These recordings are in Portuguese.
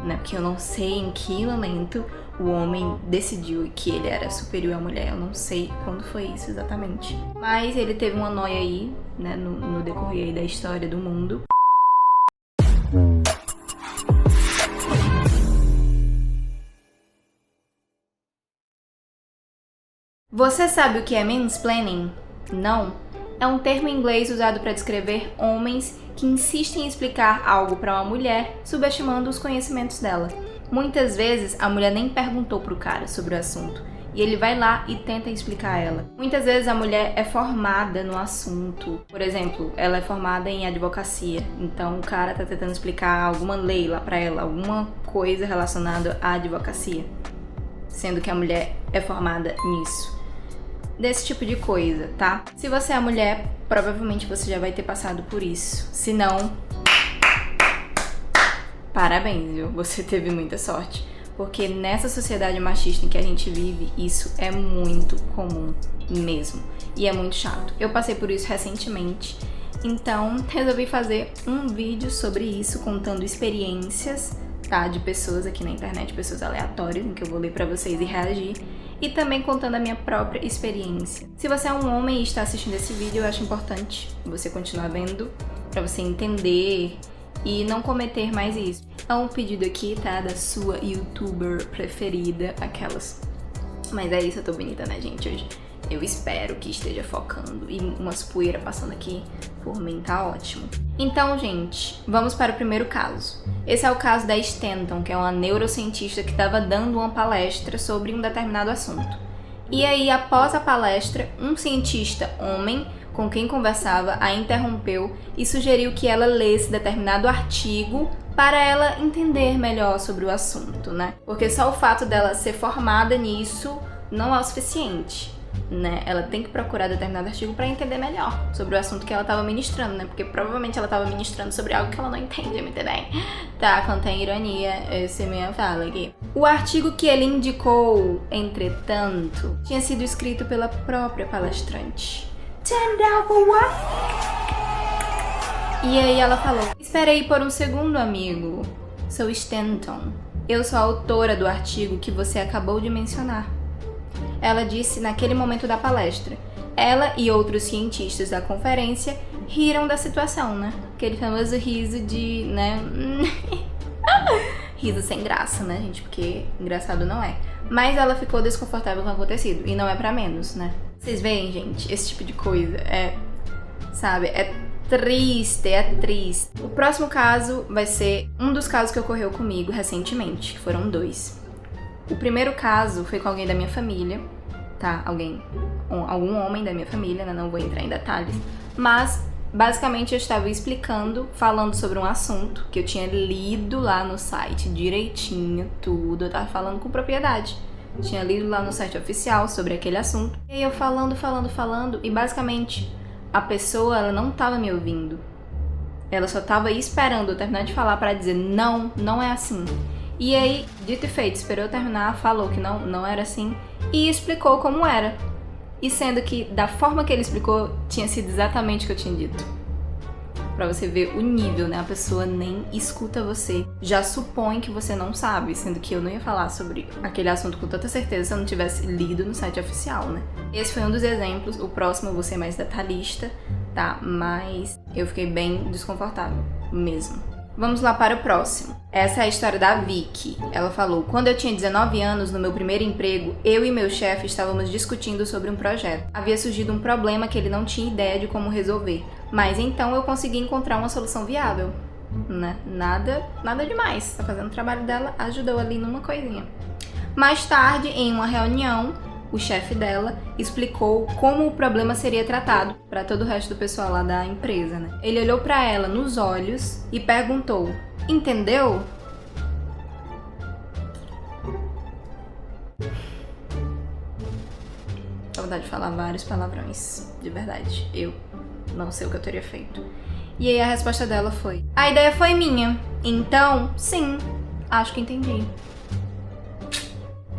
né? Porque eu não sei em que momento o homem decidiu que ele era superior à mulher. Eu não sei quando foi isso exatamente. Mas ele teve uma noia aí, né? No decorrer aí da história do mundo. Você sabe o que é mansplaining? Não? É um termo em inglês usado para descrever homens que insistem em explicar algo para uma mulher, subestimando os conhecimentos dela. Muitas vezes a mulher nem perguntou pro cara sobre o assunto e ele vai lá e tenta explicar a ela. Muitas vezes a mulher é formada no assunto. Por exemplo, ela é formada em advocacia, então o cara tá tentando explicar alguma lei lá pra ela, alguma coisa relacionada à advocacia, sendo que a mulher é formada nisso. Desse tipo de coisa, tá? Se você é mulher, provavelmente você já vai ter passado por isso. Se não, parabéns, viu? Você teve muita sorte. Porque nessa sociedade machista em que a gente vive, isso é muito comum mesmo. E é muito chato. Eu passei por isso recentemente. Então, resolvi fazer um vídeo sobre isso, contando experiências, tá? De pessoas aqui na internet, pessoas aleatórias, em que eu vou ler pra vocês e reagir. E também contando a minha própria experiência. Se você é um homem e está assistindo esse vídeo, eu acho importante você continuar vendo, pra você entender e não cometer mais isso. É um pedido aqui, tá? Da sua youtuber preferida, aquelas. Mas é isso, eu tô bonita, né, gente, hoje. Eu espero que esteja focando e umas poeiras passando aqui por mim, tá ótimo. Então, gente, vamos para o primeiro caso. Esse é o caso da Stanton, que é uma neurocientista que estava dando uma palestra sobre um determinado assunto. E aí, após a palestra, um cientista homem com quem conversava a interrompeu e sugeriu que ela lesse determinado artigo para ela entender melhor sobre o assunto, né? Porque só o fato dela ser formada nisso não é o suficiente, né? Ela tem que procurar determinado artigo para entender melhor sobre o assunto que ela estava ministrando, né? Porque provavelmente ela estava ministrando sobre algo que ela não entende muito bem. Tá, contém ironia, essa é minha fala aqui. O artigo que ele indicou, entretanto, tinha sido escrito pela própria palestrante. E aí ela falou: espere aí por um segundo, amigo. Sou Stanton. Eu sou a autora do artigo que você acabou de mencionar. Ela disse naquele momento da palestra. Ela e outros cientistas da conferência riram da situação, né? Aquele famoso riso de, né? Riso sem graça, né, gente? Porque engraçado não é. Mas ela ficou desconfortável com o acontecido. E não é pra menos, né? Vocês veem, gente? Esse tipo de coisa é... sabe? É triste, é triste. O próximo caso vai ser um dos casos que ocorreu comigo recentemente. Que foram 2. O primeiro caso foi com alguém da minha família, tá? Algum homem da minha família, né? Não vou entrar em detalhes. Mas, basicamente, eu estava explicando, falando sobre um assunto que eu tinha lido lá no site direitinho, tudo. Eu tava falando com propriedade. Tinha lido lá no site oficial sobre aquele assunto. E aí eu falando, e basicamente a pessoa, ela não tava me ouvindo. Ela só tava esperando eu terminar de falar pra dizer, não, não é assim. E aí, dito e feito, esperou eu terminar, falou que não era assim e explicou como era. E sendo que, da forma que ele explicou, tinha sido exatamente o que eu tinha dito. Pra você ver o nível, né? A pessoa nem escuta você. Já supõe que você não sabe, sendo que eu não ia falar sobre aquele assunto com tanta certeza se eu não tivesse lido no site oficial, né? Esse foi um dos exemplos. O próximo eu vou ser mais detalhista, tá? Mas eu fiquei bem desconfortável mesmo. Vamos lá para o próximo. Essa é a história da Vicky. Ela falou: quando eu tinha 19 anos, no meu primeiro emprego, eu e meu chefe estávamos discutindo sobre um projeto. Havia surgido um problema que ele não tinha ideia de como resolver, mas então eu consegui encontrar uma solução viável, né? Nada demais. Tá fazendo o trabalho dela, ajudou ali numa coisinha. Mais tarde, em uma reunião, o chefe dela explicou como o problema seria tratado para todo o resto do pessoal lá da empresa, né? Ele olhou para ela nos olhos e perguntou: entendeu? Dá vontade de falar vários palavrões, de verdade. Eu não sei o que eu teria feito. E aí a resposta dela foi: a ideia foi minha, então, sim, acho que entendi.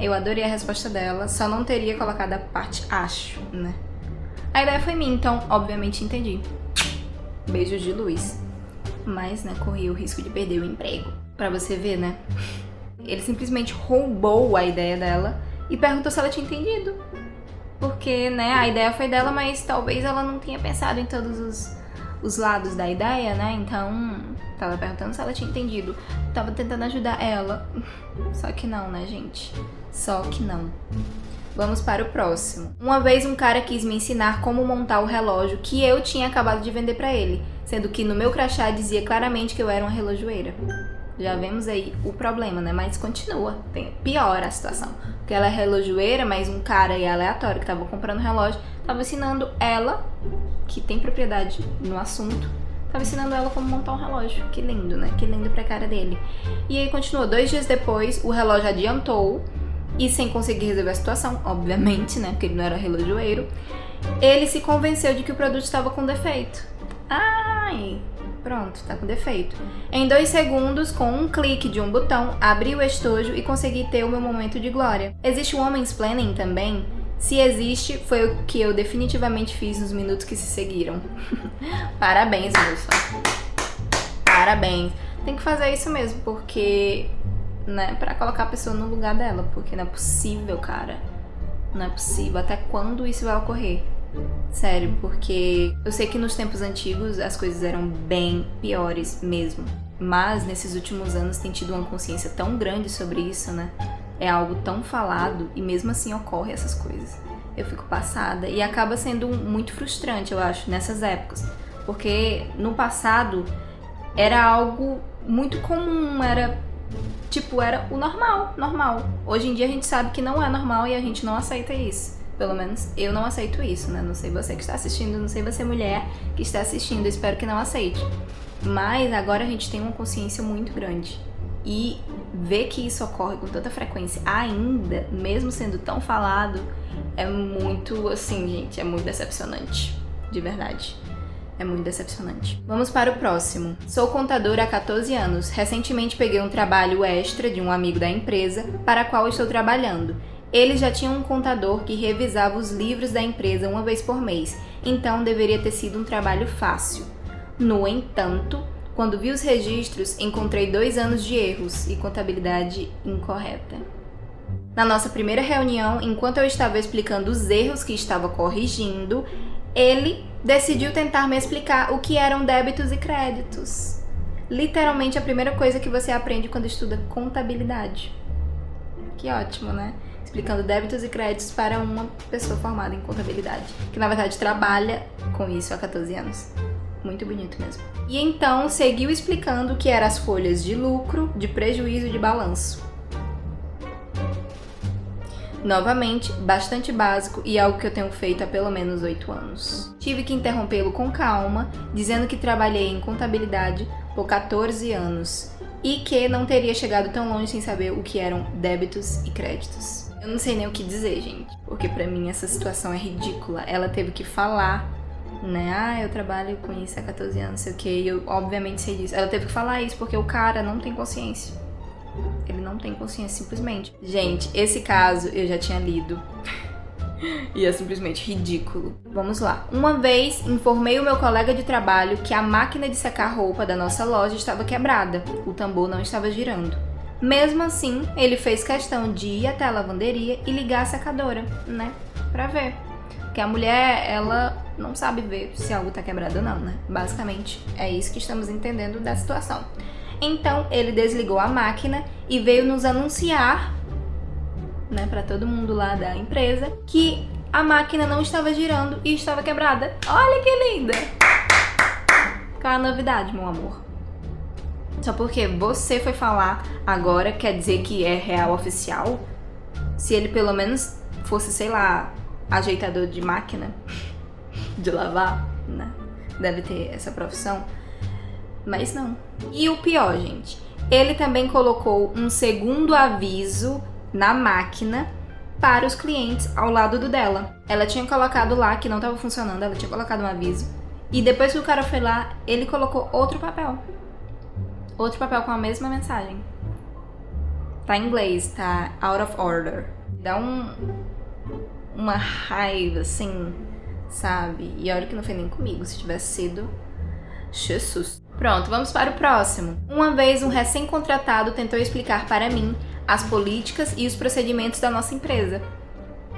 Eu adorei a resposta dela, só não teria colocado a parte acho, né? A ideia foi minha, então, obviamente, entendi. Beijos de luz. Mas, né, corri o risco de perder o emprego. Pra você ver, né? Ele simplesmente roubou a ideia dela e perguntou se ela tinha entendido. Porque, né, a ideia foi dela, mas talvez ela não tenha pensado em todos os lados da ideia, né? Então, tava perguntando se ela tinha entendido. Tava tentando ajudar ela. Só que não, né, gente? Só que não. Vamos para o próximo. Uma vez um cara quis me ensinar como montar o relógio que eu tinha acabado de vender pra ele, sendo que no meu crachá dizia claramente que eu era uma relojoeira. Já vemos aí o problema, né? Mas continua, piora a situação. Porque ela é relojoeira, mas um cara aí aleatório que tava comprando relógio, tava ensinando ela, que tem propriedade no assunto, tava ensinando ela como montar um relógio. Que lindo, né? Que lindo pra cara dele. E aí continuou. 2 dias depois, o relógio adiantou, e sem conseguir resolver a situação, obviamente, né? Porque ele não era relojoeiro, ele se convenceu de que o produto estava com defeito. Ai... Pronto, tá com defeito. Em 2 segundos, com um clique de um botão, abri o estojo e consegui ter o meu momento de glória. Existe o mansplaining também? Se existe, foi o que eu definitivamente fiz nos minutos que se seguiram. Parabéns, moça. Parabéns. Tem que fazer isso mesmo, porque... né, pra colocar a pessoa no lugar dela. Porque não é possível, cara. Não é possível. Até quando isso vai ocorrer? Sério, porque eu sei que nos tempos antigos as coisas eram bem piores mesmo, mas nesses últimos anos tem tido uma consciência tão grande sobre isso, né? É algo tão falado e mesmo assim ocorre essas coisas. Eu fico passada e acaba sendo muito frustrante, eu acho, nessas épocas, porque no passado era algo muito comum, era o normal. Hoje em dia a gente sabe que não é normal e a gente não aceita isso. Pelo menos eu não aceito isso, né? Não sei você que está assistindo, não sei você mulher que está assistindo, eu espero que não aceite. Mas agora a gente tem uma consciência muito grande. E ver que isso ocorre com tanta frequência ainda, mesmo sendo tão falado, é muito, assim, gente, é muito decepcionante. De verdade. É muito decepcionante. Vamos para o próximo. Sou contadora há 14 anos. Recentemente peguei um trabalho extra de um amigo da empresa para a qual estou trabalhando. Ele já tinha um contador que revisava os livros da empresa uma vez por mês, então deveria ter sido um trabalho fácil. No entanto, quando vi os registros, encontrei 2 anos de erros e contabilidade incorreta. Na nossa primeira reunião, enquanto eu estava explicando os erros que estava corrigindo, ele decidiu tentar me explicar o que eram débitos e créditos. Literalmente a primeira coisa que você aprende quando estuda contabilidade. Que ótimo, né? Explicando débitos e créditos para uma pessoa formada em contabilidade, que na verdade trabalha com isso há 14 anos. Muito bonito mesmo. E então seguiu explicando o que eram as folhas de lucro, de prejuízo e de balanço. Novamente, bastante básico e algo que eu tenho feito há pelo menos 8 anos. Tive que interrompê-lo com calma, dizendo que trabalhei em contabilidade por 14 anos e que não teria chegado tão longe sem saber o que eram débitos e créditos. Eu não sei nem o que dizer, gente, porque pra mim essa situação é ridícula. Ela teve que falar, né? Eu trabalho com isso há 14 anos, sei o que, e eu obviamente sei disso. Ela teve que falar isso porque o cara não tem consciência. Ele não tem consciência, simplesmente. Gente, esse caso eu já tinha lido. E é simplesmente ridículo. Vamos lá. Uma vez, informei o meu colega de trabalho que a máquina de secar roupa da nossa loja estava quebrada. O tambor não estava girando. Mesmo assim, ele fez questão de ir até a lavanderia e ligar a secadora, né? Pra ver. Porque a mulher, ela não sabe ver se algo tá quebrado ou não, né? Basicamente, é isso que estamos entendendo da situação. Então, ele desligou a máquina e veio nos anunciar, né, pra todo mundo lá da empresa, que a máquina não estava girando e estava quebrada. Olha que linda! Qual é a novidade, meu amor? Só porque você foi falar agora quer dizer que é real oficial? Se ele pelo menos fosse, sei lá, ajeitador de máquina de lavar, né? Deve ter essa profissão. Mas não. E o pior, gente, ele também colocou um segundo aviso na máquina para os clientes ao lado do dela. Ela tinha colocado lá que não estava funcionando, ela tinha colocado um aviso. E depois que o cara foi lá, ele colocou outro papel. Outro papel com a mesma mensagem. Tá em inglês, tá out of order. Dá uma raiva, assim, sabe? E olha que não foi nem comigo, se tivesse sido... Jesus. Pronto, vamos para o próximo. Uma vez um recém-contratado tentou explicar para mim as políticas e os procedimentos da nossa empresa.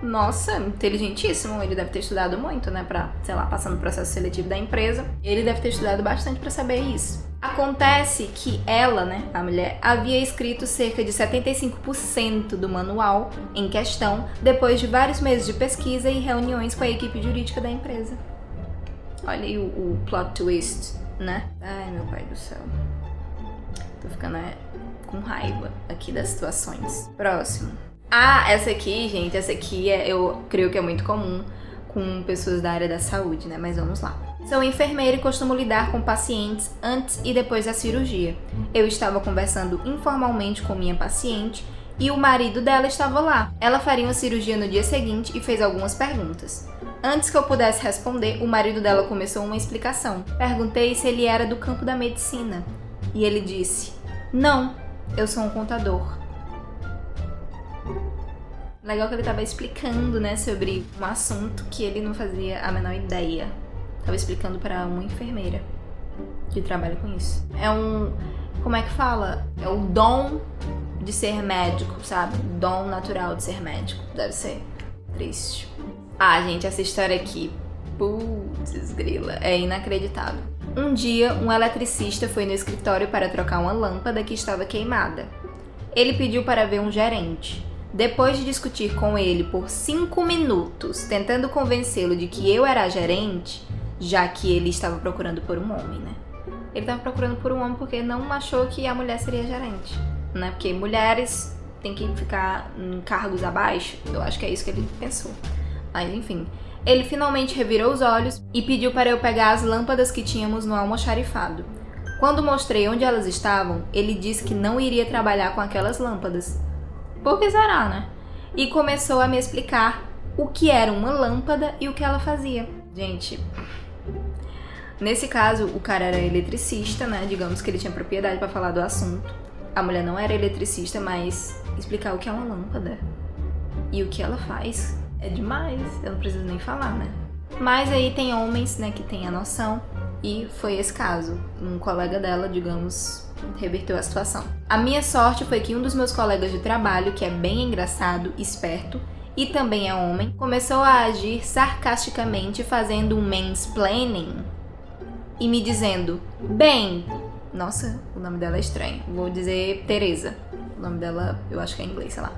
Nossa, inteligentíssimo, ele deve ter estudado muito, né, pra, sei lá, passar no processo seletivo da empresa. Ele deve ter estudado bastante pra saber isso. Acontece que ela, né, a mulher, havia escrito cerca de 75% do manual em questão depois de vários meses de pesquisa e reuniões com a equipe jurídica da empresa. Olha aí o plot twist, né? Ai, meu pai do céu. Tô ficando com raiva aqui das situações. Próximo. Ah, essa aqui, gente, eu creio que é muito comum com pessoas da área da saúde, né? Mas vamos lá. Sou enfermeira e costumo lidar com pacientes antes e depois da cirurgia. Eu estava conversando informalmente com minha paciente e o marido dela estava lá. Ela faria uma cirurgia no dia seguinte e fez algumas perguntas. Antes que eu pudesse responder, o marido dela começou uma explicação. Perguntei se ele era do campo da medicina e ele disse: "Não, eu sou um contador." Legal que ele tava explicando, né, sobre um assunto que ele não fazia a menor ideia. Tava explicando para uma enfermeira que trabalha com isso. Como é que fala? É o dom de ser médico, sabe? Dom natural de ser médico. Deve ser triste. Ah, gente, essa história aqui, putz, grila, é inacreditável. Um dia, um eletricista foi no escritório para trocar uma lâmpada que estava queimada. Ele pediu para ver um gerente. Depois de discutir com ele por 5 minutos, tentando convencê-lo de que eu era a gerente, já que ele estava procurando por um homem, né? Ele estava procurando por um homem porque não achou que a mulher seria gerente, né? Porque mulheres têm que ficar em cargos abaixo. Eu acho que é isso que ele pensou. Mas enfim, ele finalmente revirou os olhos e pediu para eu pegar as lâmpadas que tínhamos no almoxarifado. Quando mostrei onde elas estavam, ele disse que não iria trabalhar com aquelas lâmpadas. Por que será, né? E começou a me explicar o que era uma lâmpada e o que ela fazia. Gente, nesse caso, o cara era eletricista, né? Digamos que ele tinha propriedade para falar do assunto. A mulher não era eletricista, mas explicar o que é uma lâmpada e o que ela faz é demais. Eu não preciso nem falar, né? Mas aí tem homens, né, que têm a noção. E foi esse caso. Um colega dela, digamos, reverteu a situação. A minha sorte foi que um dos meus colegas de trabalho, que é bem engraçado, esperto e também é homem, começou a agir sarcasticamente, fazendo um mansplaining e me dizendo: "Bem..." Nossa, o nome dela é estranho. Vou dizer Teresa. O nome dela, eu acho que é em inglês, sei lá.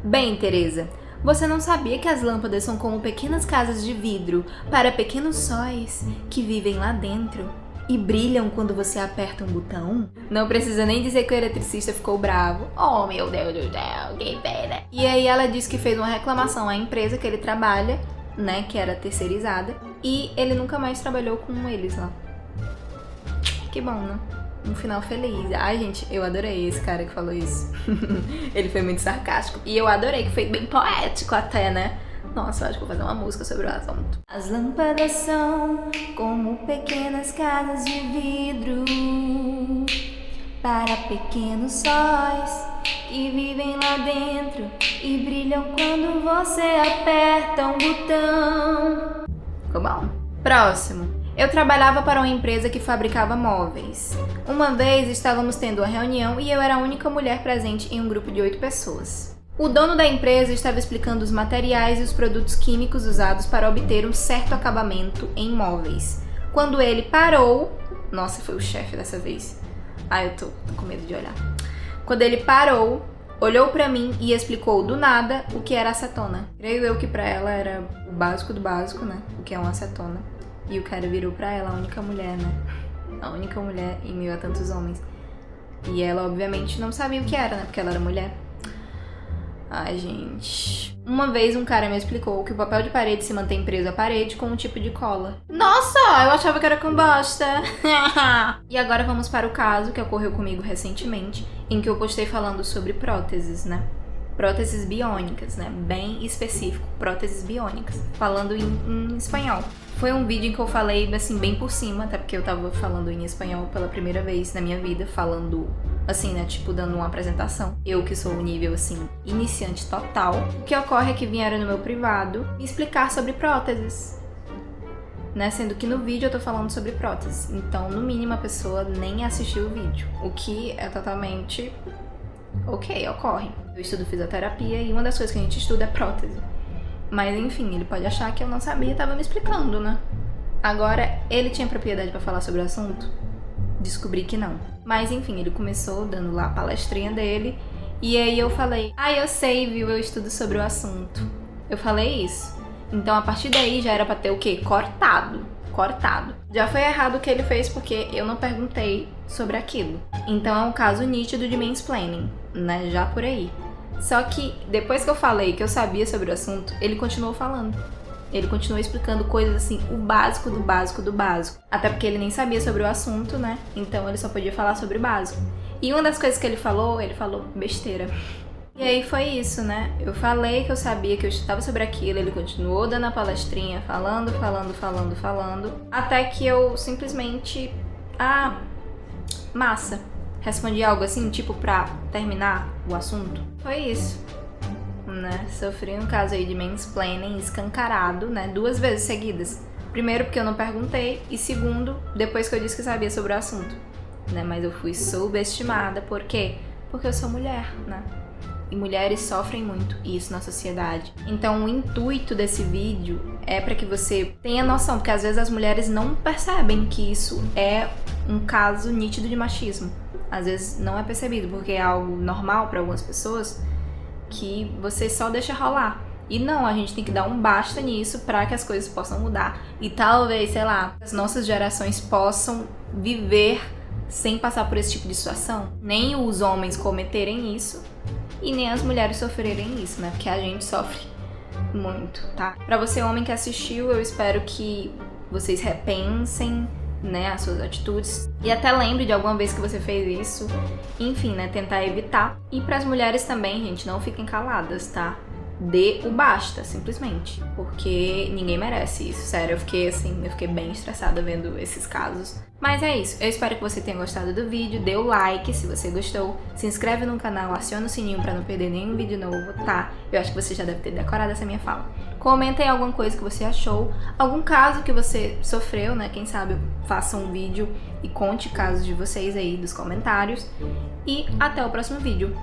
"Bem, Teresa, você não sabia que as lâmpadas são como pequenas casas de vidro para pequenos sóis que vivem lá dentro e brilham quando você aperta um botão?" Não precisa nem dizer que o eletricista ficou bravo. Oh, meu Deus do céu, que pena. E aí ela disse que fez uma reclamação à empresa que ele trabalha, né, que era terceirizada, e ele nunca mais trabalhou com eles lá. Que bom, né? Um final feliz. Ai, gente, eu adorei esse cara que falou isso. Ele foi muito sarcástico. E eu adorei, que foi bem poético até, né? Nossa, eu acho que vou fazer uma música sobre o assunto. As lâmpadas são como pequenas casas de vidro para pequenos sóis que vivem lá dentro e brilham quando você aperta um botão. Ficou bom. Próximo. Eu trabalhava para uma empresa que fabricava móveis. Uma vez estávamos tendo uma reunião e eu era a única mulher presente em um grupo de 8 pessoas. O dono da empresa estava explicando os materiais e os produtos químicos usados para obter um certo acabamento em móveis. Quando ele parou... Nossa, foi o chefe dessa vez. Eu tô com medo de olhar. Quando ele parou, olhou pra mim e explicou do nada o que era acetona. Creio eu que pra ela era o básico do básico, né? O que é uma acetona. E o cara virou pra ela, a única mulher, né? A única mulher em meio a tantos homens. E ela, obviamente, não sabia o que era, né? Porque ela era mulher. Ai, gente. Uma vez um cara me explicou que o papel de parede se mantém preso à parede com um tipo de cola. Nossa, eu achava que era com bosta. E agora vamos para o caso que ocorreu comigo recentemente, em que eu postei falando sobre próteses, né? Próteses biônicas, né? Bem específico, próteses biônicas. Falando em espanhol. Foi um vídeo em que eu falei, assim, bem por cima, até porque eu tava falando em espanhol pela primeira vez na minha vida, falando, assim, né, tipo, dando uma apresentação. Eu que sou um nível, assim, iniciante total. O que ocorre é que vieram no meu privado me explicar sobre próteses, né, sendo que no vídeo eu tô falando sobre próteses. Então, no mínimo, a pessoa nem assistiu o vídeo, o que é totalmente... ok, ocorre. Eu estudo fisioterapia e uma das coisas que a gente estuda é prótese. Mas enfim, ele pode achar que eu não sabia e tava me explicando, né? Agora, ele tinha propriedade pra falar sobre o assunto? Descobri que não. Mas enfim, ele começou dando lá a palestrinha dele. E aí eu falei, eu sei, viu, eu estudo sobre o assunto. Eu falei isso. Então a partir daí já era pra ter o quê? Cortado. Já foi errado o que ele fez porque eu não perguntei sobre aquilo. Então é um caso nítido de mansplaining, né? Já por aí. Só que depois que eu falei que eu sabia sobre o assunto, ele continuou falando. Ele continuou explicando coisas assim, o básico do básico do básico. Até porque ele nem sabia sobre o assunto, né? Então ele só podia falar sobre o básico. E uma das coisas que ele falou besteira. E aí foi isso, né? Eu falei que eu sabia que eu estudava sobre aquilo, ele continuou dando a palestrinha, falando. Até que eu simplesmente... massa. Respondi algo assim, tipo, pra terminar o assunto. Foi isso, né? Sofri um caso aí de mansplaining escancarado, né? 2 vezes seguidas. Primeiro, porque eu não perguntei. E segundo, depois que eu disse que sabia sobre o assunto, né? Mas eu fui subestimada. Por quê? Porque eu sou mulher, né? E mulheres sofrem muito isso na sociedade. Então, o intuito desse vídeo é para que você tenha noção, porque às vezes as mulheres não percebem que isso é um caso nítido de machismo. Às vezes não é percebido, porque é algo normal para algumas pessoas que você só deixa rolar. E não, a gente tem que dar um basta nisso para que as coisas possam mudar. E talvez, sei lá, as nossas gerações possam viver sem passar por esse tipo de situação. Nem os homens cometerem isso e nem as mulheres sofrerem isso, né? Porque a gente sofre muito, tá? Pra você, homem que assistiu, eu espero que vocês repensem, né, as suas atitudes e até lembre de alguma vez que você fez isso. Enfim, né, tentar evitar. E pras mulheres também, gente, não fiquem caladas, tá? Dê o basta, simplesmente. Porque ninguém merece isso, sério. Eu fiquei bem estressada vendo esses casos. Mas é isso, eu espero que você tenha gostado do vídeo. Dê o like se você gostou. Se inscreve no canal, aciona o sininho pra não perder nenhum vídeo novo, tá? Eu acho que você já deve ter decorado essa minha fala. Comenta aí alguma coisa que você achou, algum caso que você sofreu, né? Quem sabe eu faça um vídeo e conte casos de vocês aí dos comentários. E até o próximo vídeo.